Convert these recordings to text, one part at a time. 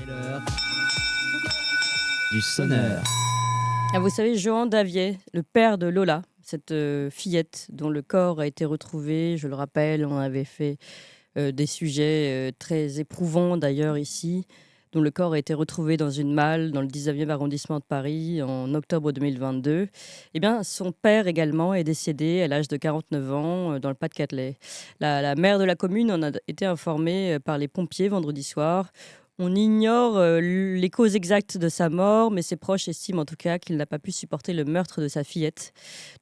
C'est l'heure du sonneur. Ah, vous savez, Jehan Daviet, le père de Lola, cette fillette dont le corps a été retrouvé, je le rappelle, on avait fait des sujets très éprouvants d'ailleurs ici, dont le corps a été retrouvé dans une malle dans le 19e arrondissement de Paris en octobre 2022. Eh bien, son père également est décédé à l'âge de 49 ans dans le Pas-de-Calais. La maire de la commune en a été informée par les pompiers vendredi soir. On ignore les causes exactes de sa mort, mais ses proches estiment en tout cas qu'il n'a pas pu supporter le meurtre de sa fillette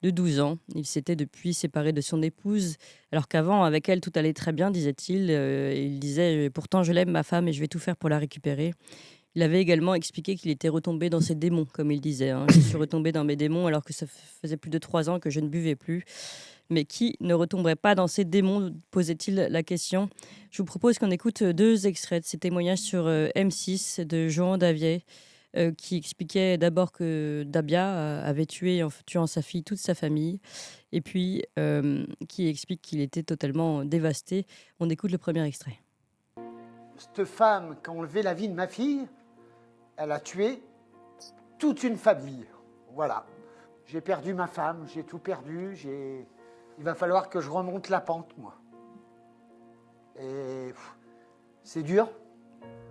de 12 ans. Il s'était depuis séparé de son épouse, alors qu'avant, avec elle, tout allait très bien, disait-il. Il disait « Pourtant, je l'aime, ma femme, et je vais tout faire pour la récupérer ». Il avait également expliqué qu'il était retombé dans ses démons, comme il disait. Je suis retombé dans mes démons alors que ça faisait plus de 3 ans que je ne buvais plus. Mais qui ne retomberait pas dans ces démons, posait-il la question. Je vous propose qu'on écoute 2 extraits de ces témoignages sur M6 de Jehan Daviet, qui expliquait d'abord que Dabia avait tué en tuant sa fille toute sa famille, et puis qui explique qu'il était totalement dévasté. On écoute le premier extrait. Cette femme qui a enlevé la vie de ma fille, elle a tué toute une famille. Voilà. J'ai perdu ma femme, j'ai tout perdu, il va falloir que je remonte la pente, moi. Et c'est dur,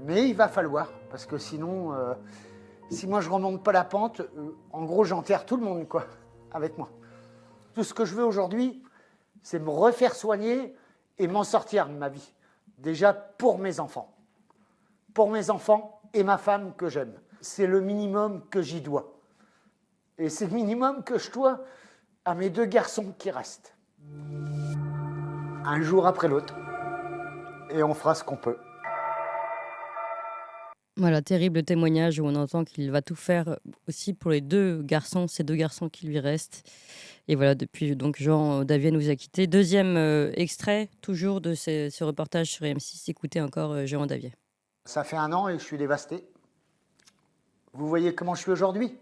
mais il va falloir, parce que sinon, si moi je remonte pas la pente, en gros j'enterre tout le monde, quoi, avec moi. Tout ce que je veux aujourd'hui, c'est me refaire soigner et m'en sortir de ma vie. Déjà pour mes enfants. Pour mes enfants et ma femme que j'aime. C'est le minimum que j'y dois. Et c'est le minimum que je dois à mes 2 garçons qui restent. Un jour après l'autre. Et on fera ce qu'on peut. Voilà, terrible témoignage où on entend qu'il va tout faire aussi pour les 2 garçons, ces 2 garçons qui lui restent. Et voilà, depuis donc Jehan Daviet nous a quittés. Deuxième extrait, toujours de ce reportage sur M6. Écoutez encore Jehan Daviet. Ça fait 1 an et je suis dévasté. Vous voyez comment je suis aujourd'hui ?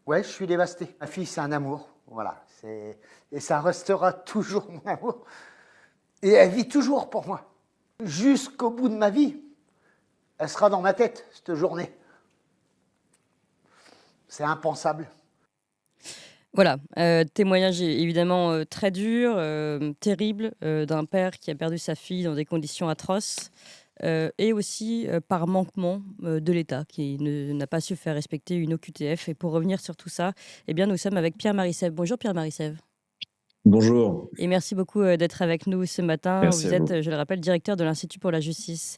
Ouais, je suis dévasté. Ma fille, c'est un amour. Voilà. Et ça restera toujours mon amour. Et elle vit toujours pour moi. Jusqu'au bout de ma vie, elle sera dans ma tête, cette journée. C'est impensable. Voilà, témoignage évidemment très dur, terrible, d'un père qui a perdu sa fille dans des conditions atroces, et aussi par manquement de l'État qui n'a pas su faire respecter une OQTF. Et pour revenir sur tout ça, eh bien, nous sommes avec Pierre Marissève. Bonjour Pierre Marissève. Bonjour. Et merci beaucoup d'être avec nous ce matin. Merci Vous à vous. êtes, je le rappelle, directeur de l'Institut pour la justice.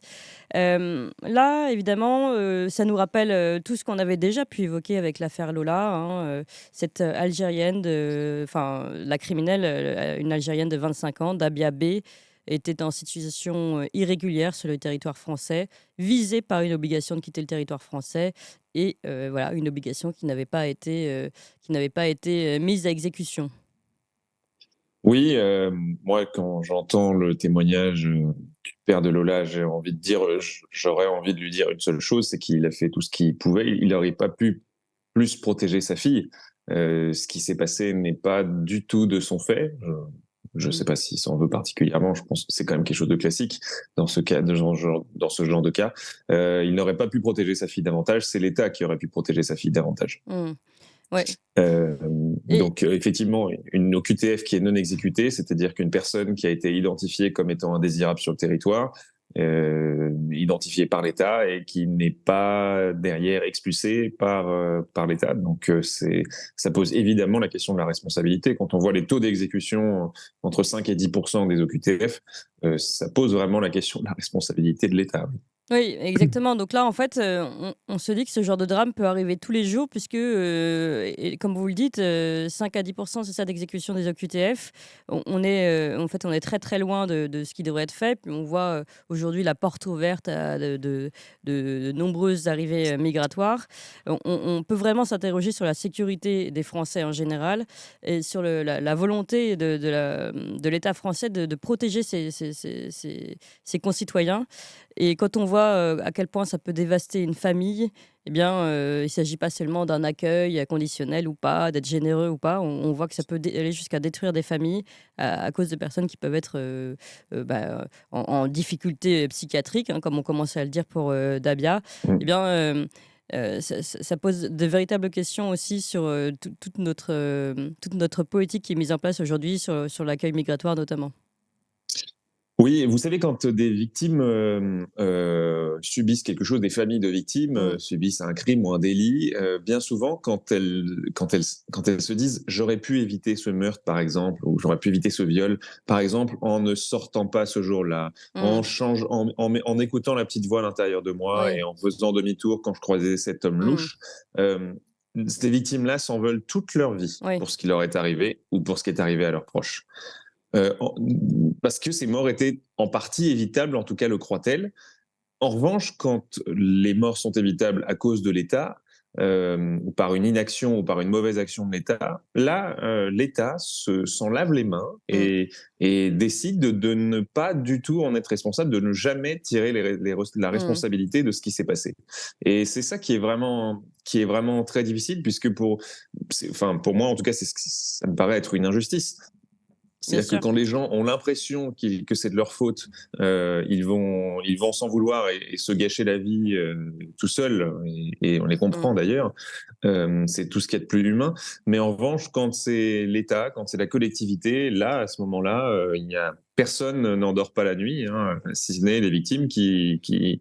Là, évidemment, ça nous rappelle tout ce qu'on avait déjà pu évoquer avec l'affaire Lola, cette Algérienne, la criminelle, une Algérienne de 25 ans, Dabia B, était en situation irrégulière sur le territoire français, visée par une obligation de quitter le territoire français, et voilà, une obligation qui n'avait pas été mise à exécution. Oui, moi, quand j'entends le témoignage du père de Lola, j'ai envie de dire, j'aurais envie de lui dire une seule chose, c'est qu'il a fait tout ce qu'il pouvait. Il n'aurait pas pu plus protéger sa fille. Ce qui s'est passé n'est pas du tout de son fait. Je ne sais pas s'il s'en veut particulièrement. Je pense que c'est quand même quelque chose de classique dans ce cas, dans ce genre de cas. Il n'aurait pas pu protéger sa fille davantage. C'est l'État qui aurait pu protéger sa fille davantage. Mmh. Ouais. Donc effectivement, une OQTF qui est non exécutée, c'est-à-dire qu'une personne qui a été identifiée comme étant indésirable sur le territoire, identifiée par l'État et qui n'est pas derrière expulsée par l'État. Donc ça pose évidemment la question de la responsabilité. Quand on voit les taux d'exécution entre 5 et 10% des OQTF, ça pose vraiment la question de la responsabilité de l'État. Oui, exactement. Donc là, en fait, on se dit que ce genre de drame peut arriver tous les jours puisque, et comme vous le dites, 5 à 10%, c'est ça, d'exécution des OQTF. On est, en fait, on est très, très loin de ce qui devrait être fait. Puis on voit aujourd'hui la porte ouverte à de nombreuses arrivées migratoires. On peut vraiment s'interroger sur la sécurité des Français en général et sur la volonté de l'État français de protéger ses concitoyens. Et quand on voit voit à quel point ça peut dévaster une famille, eh bien, il ne s'agit pas seulement d'un accueil conditionnel ou pas, d'être généreux ou pas. On voit que ça peut aller jusqu'à détruire des familles à cause de personnes qui peuvent être en difficulté psychiatrique, hein, comme on commençait à le dire pour Dabia. Eh bien, ça pose de véritables questions aussi sur toute notre politique qui est mise en place aujourd'hui sur l'accueil migratoire notamment. Oui, vous savez, quand des victimes subissent quelque chose, des familles de victimes subissent un crime ou un délit, bien souvent, quand elles se disent « j'aurais pu éviter ce meurtre, par exemple, ou j'aurais pu éviter ce viol, par exemple, en ne sortant pas ce jour-là, en écoutant la petite voix à l'intérieur de moi Oui. et en faisant demi-tour quand je croisais cet homme louche ces victimes-là s'en veulent toute leur vie Oui. pour ce qui leur est arrivé ou pour ce qui est arrivé à leurs proches. Parce que ces morts étaient en partie évitables, en tout cas le croient-elles. En revanche, quand les morts sont évitables à cause de l'État, ou par une inaction ou par une mauvaise action de l'État, là, l'État s'en lave les mains et décide de ne pas du tout en être responsable, de ne jamais tirer la responsabilité de ce qui s'est passé. Et c'est ça qui est vraiment très difficile, puisque pour moi, en tout cas, ça me paraît être une injustice. C'est-à-dire que quand les gens ont l'impression que c'est de leur faute, ils vont s'en vouloir et se gâcher la vie tout seuls, et on les comprend d'ailleurs. C'est tout ce qu'il y a de plus humain. Mais en revanche, quand c'est l'État, quand c'est la collectivité, là, à ce moment-là, personne n'endort pas la nuit, hein, si ce n'est les victimes qui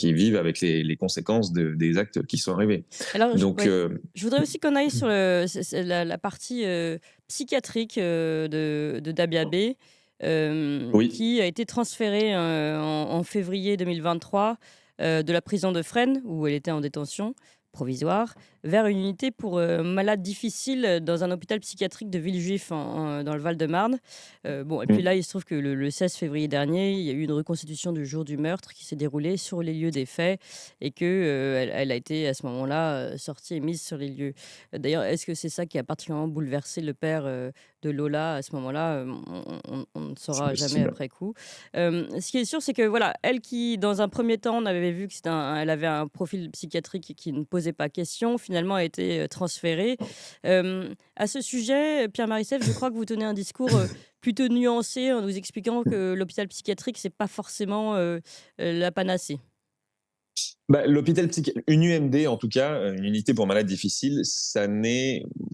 vivent avec les conséquences des actes qui sont arrivés. Alors, Donc, je voudrais aussi qu'on aille sur la partie psychiatrique de Dabia B, Oui. qui a été transférée en février 2023 de la prison de Fresnes, où elle était en détention provisoire, vers une unité pour malades difficiles dans un hôpital psychiatrique de Villejuif dans le Val-de-Marne. Et puis là, il se trouve que le 16 février dernier, il y a eu une reconstitution du jour du meurtre qui s'est déroulée sur les lieux des faits et qu'elle elle a été à ce moment-là sortie et mise sur les lieux. D'ailleurs, est-ce que c'est ça qui a particulièrement bouleversé le père de Lola à ce moment-là? On ne saura jamais après coup. Ce qui est sûr, c'est que voilà, elle qui, dans un premier temps, on avait vu qu'elle avait un profil psychiatrique qui ne posait pas question, finalement a été transférée. À ce sujet, Pierre Marissef, je crois que vous tenez un discours plutôt nuancé en nous expliquant que l'hôpital psychiatrique, c'est pas forcément la panacée. L'hôpital psychiatrique, une UMD en tout cas, une unité pour malades difficiles,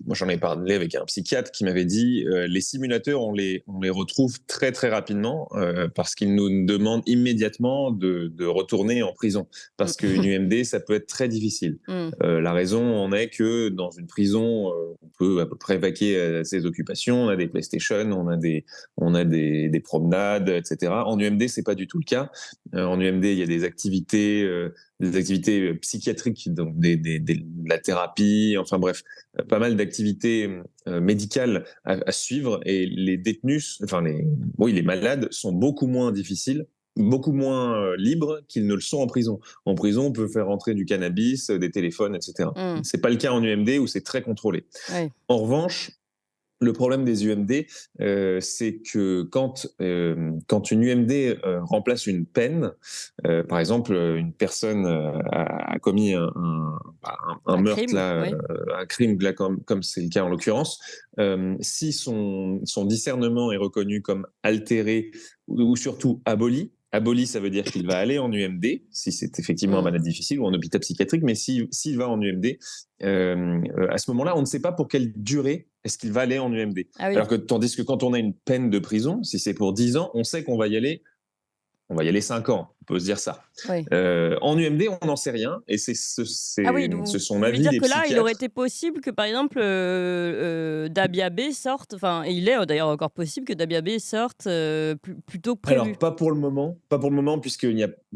moi j'en ai parlé avec un psychiatre qui m'avait dit les simulateurs on les retrouve très très rapidement parce qu'ils nous demandent immédiatement de retourner en prison parce qu'une UMD ça peut être très difficile. La raison en est que dans une prison on peut à peu près vaquer à ses occupations, on a des PlayStation, on a des promenades, etc. En UMD c'est pas du tout le cas. En UMD il y a des activités psychiatriques, donc de la thérapie, enfin bref, pas mal d'activités médicales à suivre, et les détenus, les malades sont beaucoup moins difficiles, beaucoup moins libres qu'ils ne le sont en prison. En prison, on peut faire rentrer du cannabis, des téléphones, etc. C'est pas le cas en UMD où c'est très contrôlé. Ouais. En revanche, le problème des UMD, c'est que quand une UMD remplace une peine, par exemple, une personne a commis un meurtre, crime, là, oui. un crime, là, comme c'est le cas en l'occurrence, si son discernement est reconnu comme altéré ou surtout aboli, ça veut dire qu'il va aller en UMD, si c'est effectivement un malade difficile, ou en hôpital psychiatrique, mais s'il va en UMD, à ce moment-là, on ne sait pas pour quelle durée est-ce qu'il va aller en UMD. Ah oui. Alors que, tandis que quand on a une peine de prison, si c'est pour 10 ans, on sait qu'on va y aller 5 ans, on peut se dire ça. Oui. En UMD, on n'en sait rien, et ce sont vous voulez l'avis dire des que là, il psychiatres. aurait été possible que, par exemple, Dabia B sorte, enfin, il est d'ailleurs encore possible que Dabia B sorte plus tôt que prévu. Alors, pas pour le moment, puisque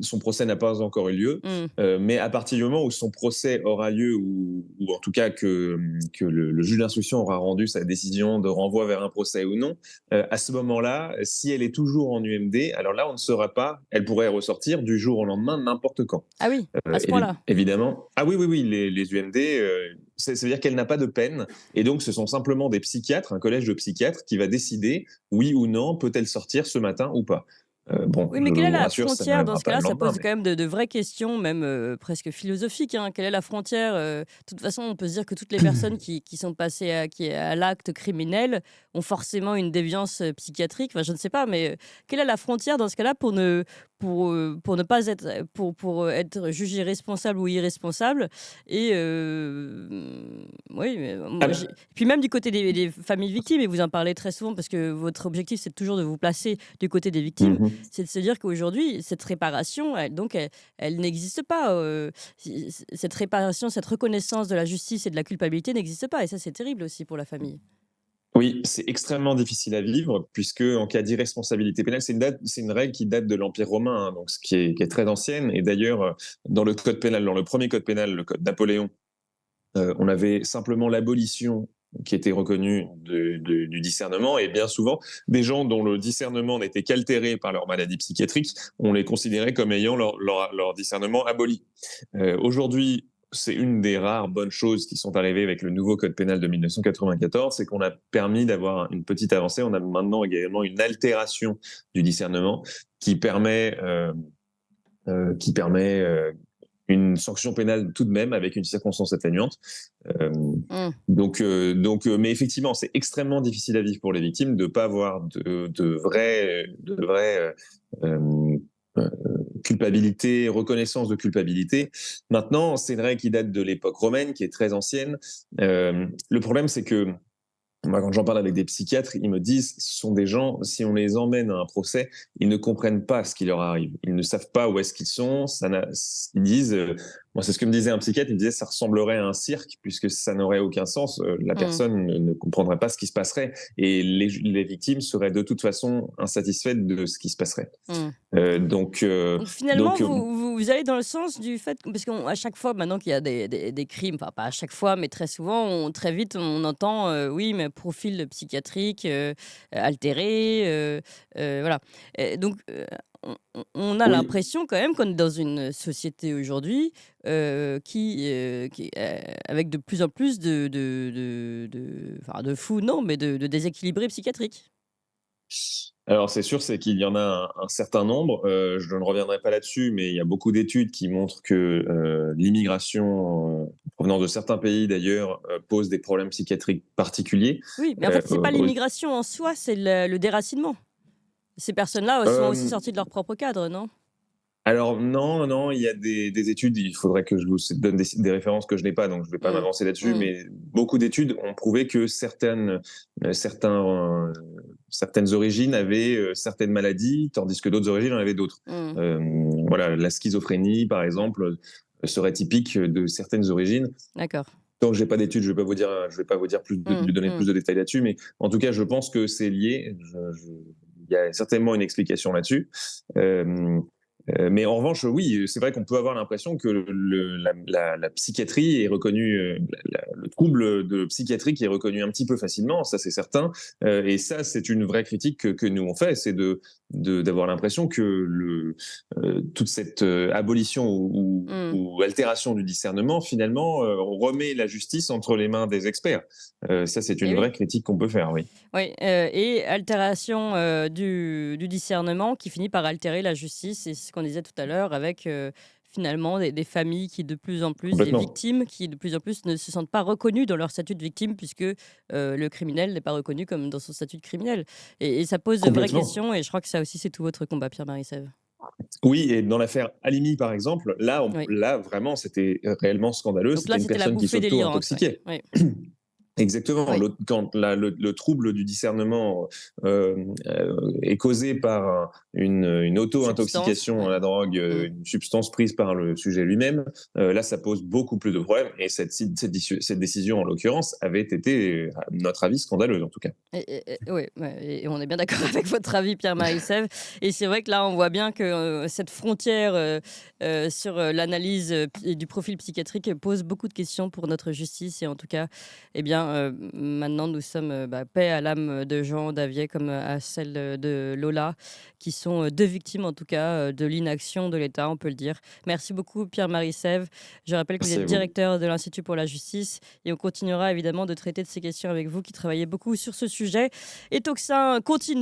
son procès n'a pas encore eu lieu, mais à partir du moment où son procès aura lieu, ou en tout cas que le juge d'instruction aura rendu sa décision de renvoi vers un procès ou non, à ce moment-là, si elle est toujours en UMD, alors là, on ne saura pas, elle pourrait ressortir du jour au lendemain, n'importe quand. Ah oui, à ce point-là. Évidemment. Ah oui, les UMD, ça veut dire qu'elle n'a pas de peine, et donc ce sont simplement des psychiatres, un collège de psychiatres qui va décider, oui ou non, peut-elle sortir ce matin ou pas. Bon, Oui, je mais quelle est vous la rassure, ça frontière dans n'arrivera ce pas cas-là? le Ça lendemain. pose quand même de vraies questions, même presque philosophiques, hein. Quelle est la frontière? De toute façon, on peut se dire que toutes les personnes qui sont passées à l'acte criminel ont forcément une déviance psychiatrique. Enfin, je ne sais pas, mais quelle est la frontière dans ce cas-là pour ne pas être, être jugé responsable ou irresponsable? Et oui, mais moi, Ah, puis même du côté des familles victimes, et vous en parlez très souvent parce que votre objectif, c'est toujours de vous placer du côté des victimes, mhm. c'est de se dire qu'aujourd'hui, cette réparation, elle n'existe pas. Cette réparation, cette reconnaissance de la justice et de la culpabilité n'existe pas. Et ça, c'est terrible aussi pour la famille. Oui, c'est extrêmement difficile à vivre, puisque en cas d'irresponsabilité pénale, c'est une règle qui date de l'Empire romain, hein, donc qui est très ancienne. Et d'ailleurs, dans le code pénal, dans le premier code pénal, le code Napoléon, on avait simplement l'abolition qui était reconnue du discernement, et bien souvent, des gens dont le discernement n'était qu'altéré par leur maladie psychiatrique, on les considérait comme ayant leur discernement aboli. Aujourd'hui, c'est une des rares bonnes choses qui sont arrivées avec le nouveau code pénal de 1994, c'est qu'on a permis d'avoir une petite avancée. On a maintenant également une altération du discernement qui permet une sanction pénale tout de même avec une circonstance atténuante. Euh, Mmh. mais effectivement, c'est extrêmement difficile à vivre pour les victimes de ne pas avoir de vraie euh, culpabilité, reconnaissance de culpabilité. Maintenant, c'est une règle qui date de l'époque romaine, qui est très ancienne. Le problème, c'est que moi, quand j'en parle avec des psychiatres, ils me disent, ce sont des gens, si on les emmène à un procès, ils ne comprennent pas ce qui leur arrive. Ils ne savent pas où est-ce qu'ils sont. Ils disent, moi, c'est ce que me disait un psychiatre, il me disait, ça ressemblerait à un cirque, puisque ça n'aurait aucun sens. La Mmh. personne ne comprendrait pas ce qui se passerait. Et les victimes seraient de toute façon insatisfaites de ce qui se passerait. Mmh. Euh, donc, euh, Donc finalement, donc, vous allez dans le sens du fait, parce qu'à chaque fois, maintenant qu'il y a des crimes, enfin pas à chaque fois, mais très souvent, très vite, on entend, oui, mais profil psychiatrique altéré, voilà. Donc, on a oui. l'impression quand même qu'on est dans une société aujourd'hui avec de plus en plus enfin, de fous, non, mais de déséquilibrés psychiatriques. Alors c'est sûr, c'est qu'il y en a un certain nombre. Je ne reviendrai pas là-dessus, mais il y a beaucoup d'études qui montrent que l'immigration provenant de certains pays d'ailleurs pose des problèmes psychiatriques particuliers. Oui, mais en Euh, fait, c'est pas l'immigration en soi, c'est le déracinement. Ces personnes-là sont aussi euh, sorties de leur propre cadre, non? alors non, non, il y a des études, il faudrait que je vous donne des références que je n'ai pas, donc je ne vais pas Mmh. m'avancer là-dessus, Mmh. mais beaucoup d'études ont prouvé que certaines origines avaient certaines maladies, tandis que d'autres origines en avaient d'autres. Mmh. Voilà, la schizophrénie, par exemple, serait typique de certaines origines. D'accord. Tant que j'ai pas d'études, je vais pas vous dire Mmh. lui donner Mmh. plus de détails là-dessus, mais en tout cas, je pense que c'est lié. Il y a certainement une explication là-dessus. Euh, mais en revanche, oui, c'est vrai qu'on peut avoir l'impression que la psychiatrie est reconnue, le trouble de psychiatrique est reconnu un petit peu facilement, ça c'est certain. Et ça, c'est une vraie critique que nous on fait, c'est d'avoir l'impression que toute cette abolition Mmh. ou altération du discernement, finalement, on remet la justice entre les mains des experts. Ça, c'est Et une oui. vraie critique qu'on peut faire, oui. Oui, et altération du discernement qui finit par altérer la justice. C'est ce qu'on disait tout à l'heure avec finalement des familles qui de plus en plus, des Complètement. victimes qui de plus en plus ne se sentent pas reconnues dans leur statut de victime puisque le criminel n'est pas reconnu comme dans son statut de criminel. Et ça pose de vraies Complètement. questions et je crois que ça aussi c'est tout votre combat, Pierre-Marie Sèvres. Oui, et dans l'affaire Halimi, par exemple, Oui. là vraiment, c'était réellement scandaleux. Donc là C'était une c'était la personne qui bouffée délirante. Ouais. s'auto-intoxiquait. Oui. Exactement. Oui. Quand le trouble du discernement est causé par une Substance. auto-intoxication à Ouais. la drogue, Mm. une substance prise par le sujet lui-même, là, ça pose beaucoup plus de problèmes. Et cette décision, en l'occurrence, avait été, à notre avis, scandaleuse, en tout cas. Ouais, ouais, et on est bien d'accord avec votre avis, Pierre-Marie Sèvres. Et c'est vrai que là, on voit bien que cette frontière sur l'analyse du profil psychiatrique pose beaucoup de questions pour notre justice. Et en tout cas, eh bien, maintenant, nous sommes paix à l'âme de Jean Davier comme à celle de Lola, qui sont deux victimes, en tout cas, de l'inaction de l'État, on peut le dire. Merci beaucoup, Pierre-Marie Sèvres. Je rappelle que vous Merci êtes à vous. directeur de l'Institut pour la justice et on continuera évidemment de traiter de ces questions avec vous qui travaillez beaucoup sur ce sujet. Et Toxin continue.